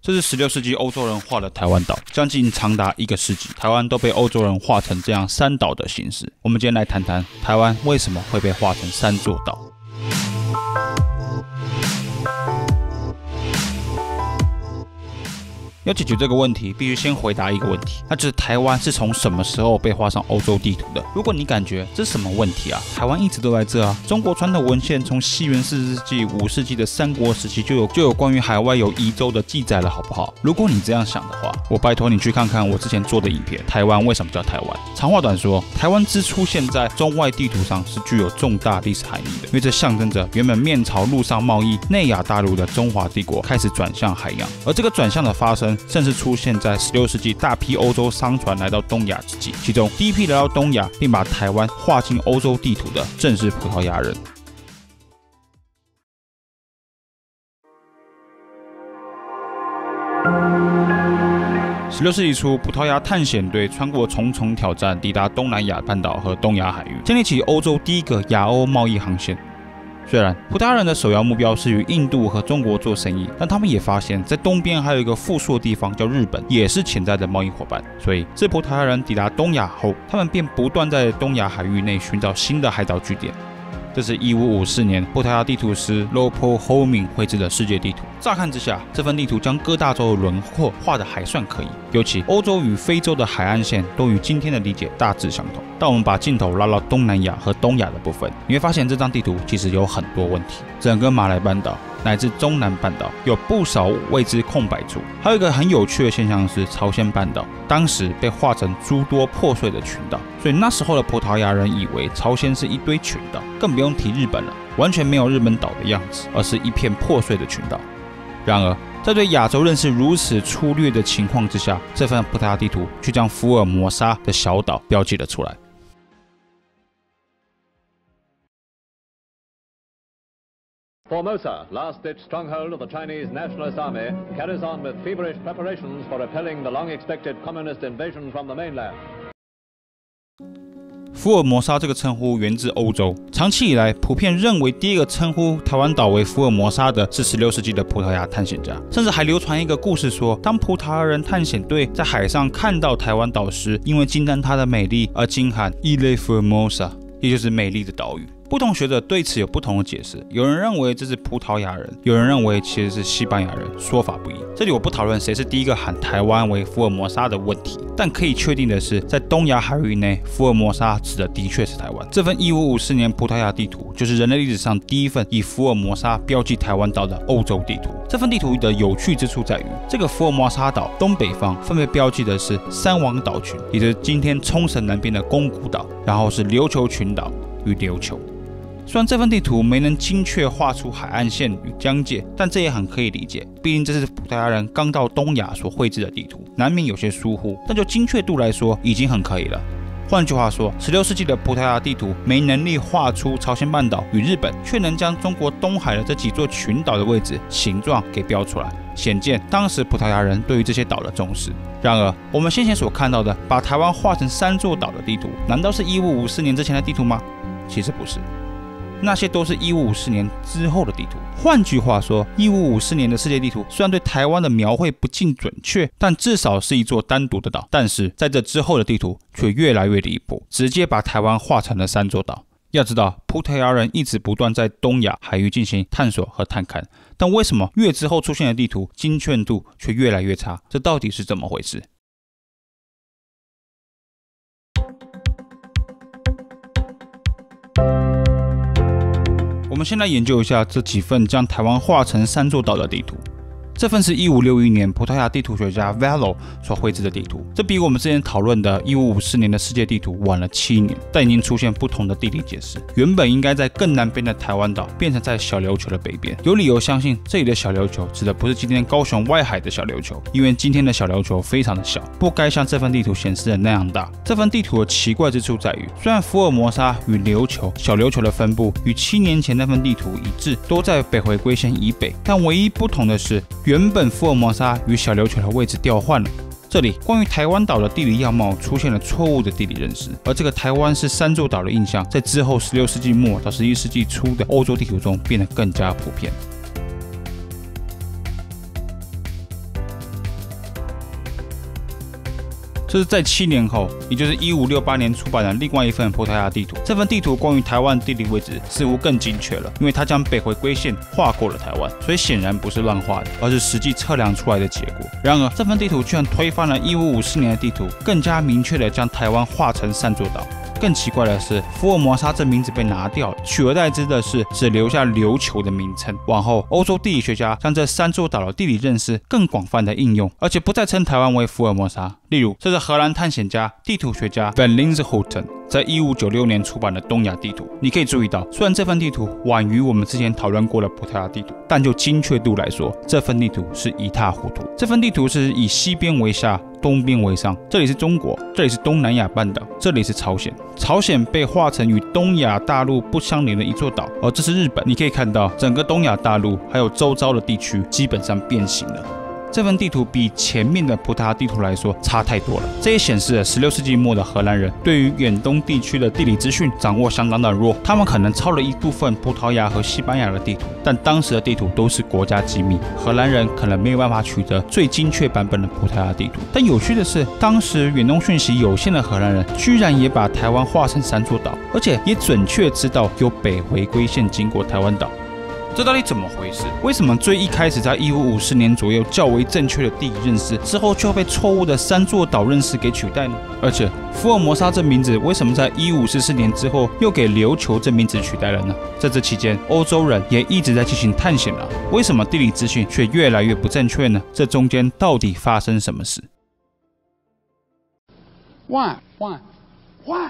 这是16世纪欧洲人画的台湾岛，将近长达1个世纪，台湾都被欧洲人画成这样3岛的形式。我们今天来谈谈台湾为什么会被画成3座岛。要解决这个问题，必须先回答一个问题，那就是台湾是从什么时候被画上欧洲地图的？如果你感觉这是什么问题啊？台湾一直都在这啊！中国传统文献从西元4世纪、5世纪的三国时期就有关于海外有夷州的记载了，好不好？如果你这样想的话，我拜托你去看看我之前做的影片，台湾为什么叫台湾？长话短说，台湾之出现在中外地图上是具有重大历史含义的，因为这象征着原本面朝陆上贸易内亚大陆的中华帝国开始转向海洋，而这个转向的发生正是出现在16世纪大批欧洲商船来到东亚之际，其中第一批来到东亚并把台湾划进欧洲地图的正是葡萄牙人。16世纪初，葡萄牙探险队穿过重重挑战，抵达东南亚半岛和东亚海域，建立起欧洲第一个亚欧贸易航线。虽然葡萄牙人的首要目标是与印度和中国做生意，但他们也发现，在东边还有一个富庶的地方叫日本，也是潜在的贸易伙伴。所以，自葡萄牙人抵达东亚后，他们便不断在东亚海域内寻找新的海岛据点。这是1554年葡萄牙地图师 Lopo Homing 绘制的世界地图。乍看之下，这份地图将各大洲的轮廓画得还算可以，尤其欧洲与非洲的海岸线都与今天的理解大致相同。但我们把镜头拉到东南亚和东亚的部分，你会发现这张地图其实有很多问题。整个马来半岛乃至中南半岛有不少未知空白处。还有一个很有趣的现象是，朝鲜半岛当时被划成诸多破碎的群岛，所以那时候的葡萄牙人以为朝鲜是一堆群岛，更不用提日本了，完全没有日本岛的样子，而是一片破碎的群岛。然而，在对亚洲认识如此粗略的情况之下，这份葡萄牙地图却将福尔摩沙的小岛标记了出来。Formosa, last-ditch stronghold of the Chinese Nationalist Army, carries on with feverish preparations for repelling the long-expected communist invasion from the mainland. 福尔摩沙这个称呼源自欧洲，长期以来普遍认为第一个称呼台湾岛为福尔摩沙的是16世纪的葡萄牙探险家，甚至还流传一个故事说，当葡萄牙人探险队在海上看到台湾岛时，因为惊叹它的美丽而惊喊 Ilha Formosa， 也就是美丽的岛屿。不同学者对此有不同的解释，有人认为这是葡萄牙人，有人认为其实是西班牙人，说法不一。这里我不讨论谁是第一个喊台湾为福尔摩沙的问题，但可以确定的是，在东亚海域内，福尔摩沙指的的确是台湾。这份1554年葡萄牙地图就是人类历史上第一份以福尔摩沙标记台湾岛的欧洲地图。这份地图的有趣之处在于，这个福尔摩沙岛东北方分别标记的是三王岛群，也就是今天冲绳南边的宫古岛，然后是琉球群岛与琉球。虽然这份地图没能精确画出海岸线与疆界，但这也很可以理解，毕竟这是葡萄牙人刚到东亚所绘制的地图，难免有些疏忽，但就精确度来说，已经很可以了。换句话说，16世纪的葡萄牙地图没能力画出朝鲜半岛与日本，却能将中国东海的这几座群岛的位置、形状给标出来，显见当时葡萄牙人对于这些岛的重视。然而，我们先前所看到的把台湾画成3座岛的地图，难道是1554年之前的地图吗？其实不是。那些都是1554年之后的地图。换句话说，1554年的世界地图虽然对台湾的描绘不尽准确，但至少是一座单独的岛。但是在这之后的地图却越来越离谱，直接把台湾画成了3座岛。要知道，葡萄牙人一直不断在东亚海域进行探索和探勘，但为什么越之后出现的地图精确度却越来越差？这到底是怎么回事？我们先来研究一下这几份将台湾画成3座岛的地图。这份是1561年葡萄牙地图学家 Vallo 所绘制的地图，这比我们之前讨论的1554年的世界地图晚了7年，但已经出现不同的地理解释。原本应该在更南边的台湾岛，变成在小琉球的北边。有理由相信这里的小琉球指的不是今天高雄外海的小琉球，因为今天的小琉球非常的小，不该像这份地图显示的那样大。这份地图的奇怪之处在于，虽然福尔摩沙与琉球、小琉球的分布与7年前那份地图一致，都在北回归线以北，但唯一不同的是，原本福尔摩沙与小琉球的位置调换了。这里关于台湾岛的地理样貌出现了错误的地理认识，而这个台湾是3座岛的印象，在之后16世纪末到11世纪初的欧洲地图中变得更加普遍。这是在7年后，也就是1568年出版的另外一份葡萄牙地图。这份地图关于台湾地理位置似乎更精确了，因为它将北回归线画过了台湾，所以显然不是乱画的，而是实际测量出来的结果。然而，这份地图居然推翻了1554年的地图，更加明确地将台湾划成3座岛。更奇怪的是，福尔摩沙这名字被拿掉了，取而代之的是只留下琉球的名称。往后，欧洲地理学家将这3座岛的地理认识更广泛的应用，而且不再称台湾为福尔摩沙。例如，这是荷兰探险家、地图学家 Van Linshoten在1596年出版的东亚地图。你可以注意到，虽然这份地图晚于我们之前讨论过的葡萄牙地图，但就精确度来说，这份地图是一塌糊涂。这份地图是以西边为下，东边为上，这里是中国，这里是东南亚半岛，这里是朝鲜。朝鲜被划成与东亚大陆不相连的一座岛，而这是日本。你可以看到，整个东亚大陆还有周遭的地区基本上变形了。这份地图比前面的葡萄牙地图来说差太多了，这也显示了16世纪末的荷兰人对于远东地区的地理资讯掌握相当的弱，他们可能抄了一部分葡萄牙和西班牙的地图，但当时的地图都是国家机密，荷兰人可能没有办法取得最精确版本的葡萄牙地图。但有趣的是，当时远东讯息有限的荷兰人居然也把台湾划成3座岛，而且也准确知道有北回归线经过台湾岛。这到底怎么回事？为什么最一开始在1554年左右较为正确的地理认识之后，就被错误的3座岛认识给取代呢？而且福尔摩沙这名字为什么在1544年之后又给琉球这名字取代了呢？在这期间，欧洲人也一直在进行探险了，为什么地理资讯却越来越不正确呢？这中间到底发生什么事 ？Why? Why?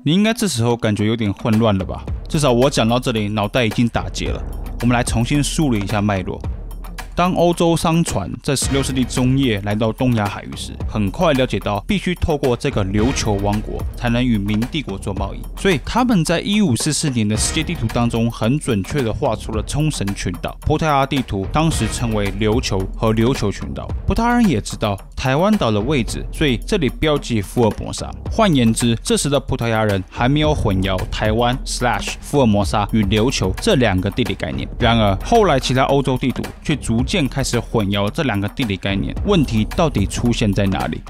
你应该这时候感觉有点混乱了吧？至少我讲到这里，脑袋已经打结了。我们来重新梳理一下脉络。当欧洲商船在16世纪中叶来到东亚海域时，很快了解到必须透过这个琉球王国才能与明帝国做贸易，所以他们在1544年的世界地图当中很准确地画出了冲绳群岛。葡萄牙地图当时称为琉球和琉球群岛。葡萄牙人也知道台湾岛的位置，所以这里标记福尔摩沙。换言之，这时的葡萄牙人还没有混淆台湾/福尔摩沙与琉球这2个地理概念。然而后来其他欧洲地图却逐渐开始混淆这2个地理概念，问题到底出现在哪里？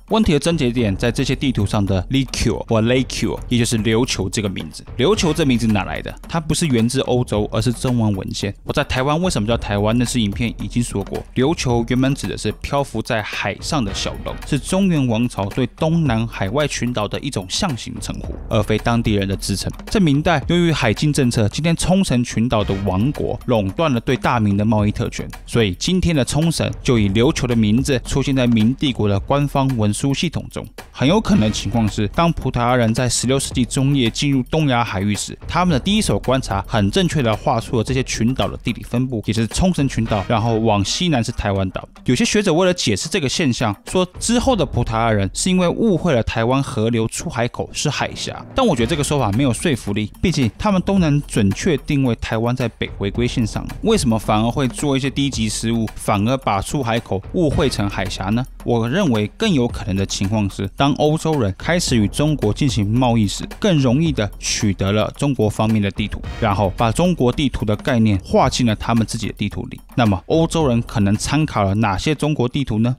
问题的症结点在这些地图上的 Licure 或 Lakure， 也就是琉球这个名字。琉球这名字哪来的？它不是源自欧洲，而是中文文献。我在台湾为什么叫台湾那支影片已经说过，琉球原本指的是漂浮在海上的小岛，是中原王朝对东南海外群岛的一种象形称呼，而非当地人的自称。在明代，由于海禁政策，今天冲绳群岛的王国垄断了对大明的贸易特权，所以今天的冲绳就以琉球的名字出现在明帝国的官方文书系统中。很有可能的情况是，当葡萄牙人在16世纪中叶进入东亚海域时，他们的第一手观察很正确地画出了这些群岛的地理分布，也就是冲绳群岛，然后往西南是台湾岛。有些学者为了解释这个现象，说之后的葡萄牙人是因为误会了台湾河流出海口是海峡，但我觉得这个说法没有说服力，毕竟他们都能准确定位台湾在北回归线上，为什么反而会做一些低级失误，反而把出海口误会成海峡呢？我认为更有可能的情况是，当欧洲人开始与中国进行贸易时，更容易的取得了中国方面的地图，然后把中国地图的概念划进了他们自己的地图里。那么欧洲人可能参考了哪些中国地图呢？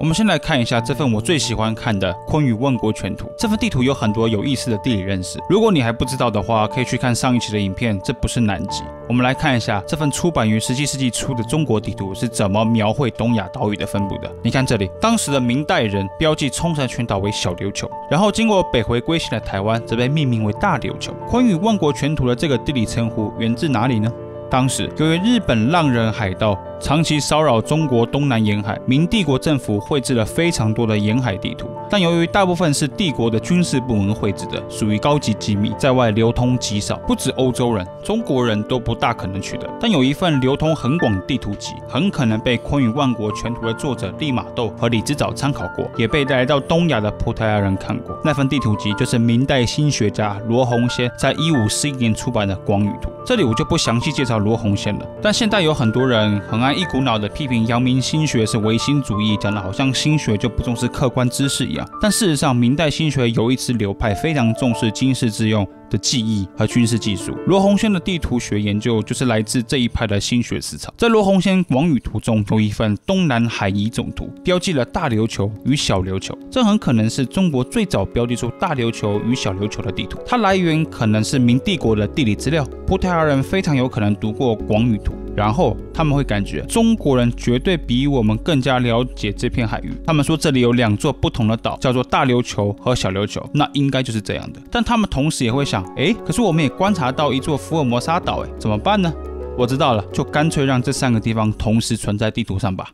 我们先来看一下这份我最喜欢看的《昆宇万国全图》。这份地图有很多有意思的地理认识，如果你还不知道的话，可以去看上一期的影片，这不是难题。我们来看一下这份出版于17世纪初的中国地图是怎么描绘东亚岛屿的分布的。你看这里，当时的明代人标记冲绳群岛为小琉球，然后经过北回归线的台湾则被命名为大琉球。昆宇万国全图的这个地理称呼源自哪里呢？当时由于日本浪人海盗长期骚扰中国东南沿海，明帝国政府绘制了非常多的沿海地图，但由于大部分是帝国的军事部门绘制的，属于高级机密，在外流通极少，不止欧洲人，中国人都不大可能取得。但有一份流通很广的地图集，很可能被《昆宇万国全图》的作者利玛窦和李之藻参考过，也被来到东亚的葡萄牙人看过。那份地图集就是明代新学家罗洪先在1541年出版的《广宇图》。这里我就不详细介绍罗洪宪了。但现在有很多人很爱一股脑的批评阳明心学是唯心主义，讲的好像心学就不重视客观知识一样。但事实上，明代心学有一支流派非常重视经世致用的技艺和军事技术。罗洪宪的地图学研究就是来自这一派的心学思潮。在罗洪宪网语图中有一份东南海夷总图，标记了大琉球与小琉球，这很可能是中国最早标记出大琉球与小琉球的地图。它来源可能是明帝国的地理资料，葡萄牙人非常有可能读过广语图，然后他们会感觉中国人绝对比我们更加了解这片海域。他们说这里有2座不同的岛，叫做大琉球和小琉球，那应该就是这样的。但他们同时也会想，可是我们也观察到一座福尔摩沙岛，怎么办呢？我知道了，就干脆让这3个地方同时存在地图上吧。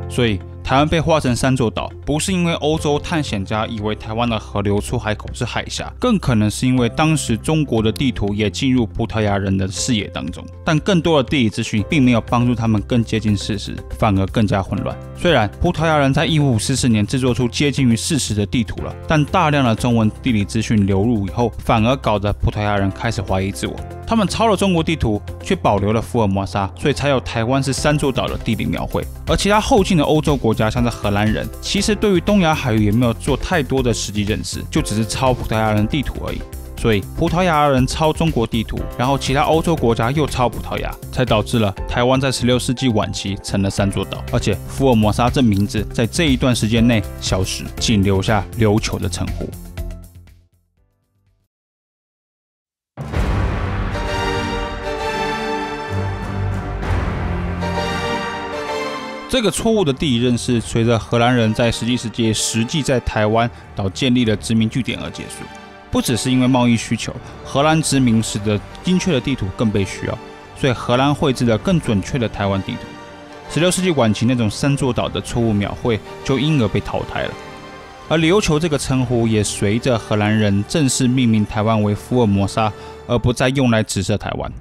所以台湾被划成3座岛，不是因为欧洲探险家以为台湾的河流出海口是海峡，更可能是因为当时中国的地图也进入葡萄牙人的视野当中，但更多的地理资讯并没有帮助他们更接近事实，反而更加混乱。虽然葡萄牙人在1544年制作出接近于事实的地图了，但大量的中文地理资讯流入以后，反而搞得葡萄牙人开始怀疑自我。他们抄了中国地图，却保留了福尔摩沙，所以才有台湾是3座岛的地理描绘。而其他后进的欧洲国家，像是荷兰人，其实对于东亚海域也没有做太多的实际认识，就只是抄葡萄牙人地图而已。所以葡萄牙人抄中国地图，然后其他欧洲国家又抄葡萄牙，才导致了台湾在16世纪晚期成了3座岛，而且福尔摩沙这名字在这一段时间内消失，仅留下琉球的称呼。这个错误的地理认识，随着荷兰人在17世纪实际在台湾岛建立了殖民据点而结束。不只是因为贸易需求，荷兰殖民使得精确的地图更被需要，所以荷兰绘制了更准确的台湾地图。16世纪晚期那种3座岛的错误描绘就因而被淘汰了。而琉球这个称呼也随着荷兰人正式命名台湾为福尔摩沙，而不再用来指涉台湾。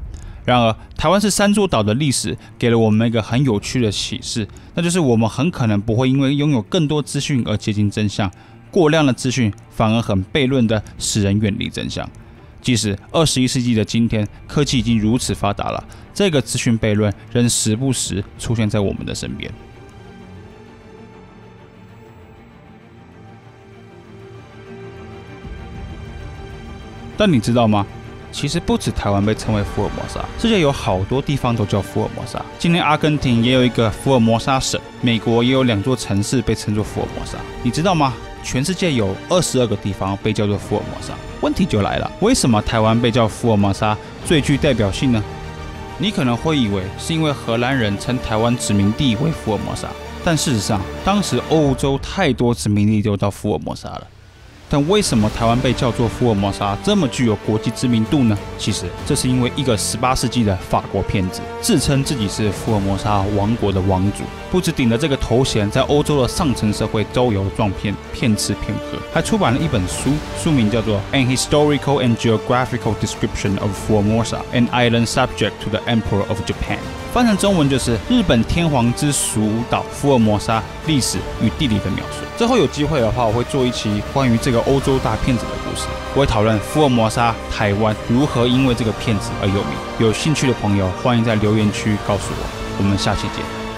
然而，台湾是3座岛的历史给了我们一个很有趣的启示，那就是我们很可能不会因为拥有更多资讯而接近真相，过量的资讯反而很悖论的使人远离真相。即使21世纪的今天，科技已经如此发达了，这个资讯悖论仍时不时出现在我们的身边。但你知道吗？其实不止台湾被称为福尔摩沙，世界有好多地方都叫福尔摩沙。今天阿根廷也有一个福尔摩沙省，美国也有2座城市被称作福尔摩沙。你知道吗？全世界有22个地方被叫做福尔摩沙。问题就来了，为什么台湾被叫福尔摩沙最具代表性呢？你可能会以为是因为荷兰人称台湾殖民地为福尔摩沙，但事实上，当时欧洲太多殖民地都到福尔摩沙了。但为什么台湾被叫做福尔摩沙这么具有国际知名度呢？其实这是因为一个18世纪的法国骗子自称自己是福尔摩沙王国的王主，不止顶着这个头衔在欧洲的上层社会周游撞骗，骗吃骗喝，还出版了一本书，书名叫做 An Historical and Geographical Description of Formosa, an Island Subject to the Emperor of Japan。翻成中文就是日本天皇之属岛福尔摩沙历史与地理的描述。之后有机会的话，我会做一期关于这个欧洲大骗子的故事，我会讨论福尔摩沙台湾如何因为这个骗子而有名。有兴趣的朋友欢迎在留言区告诉我。我们下期见。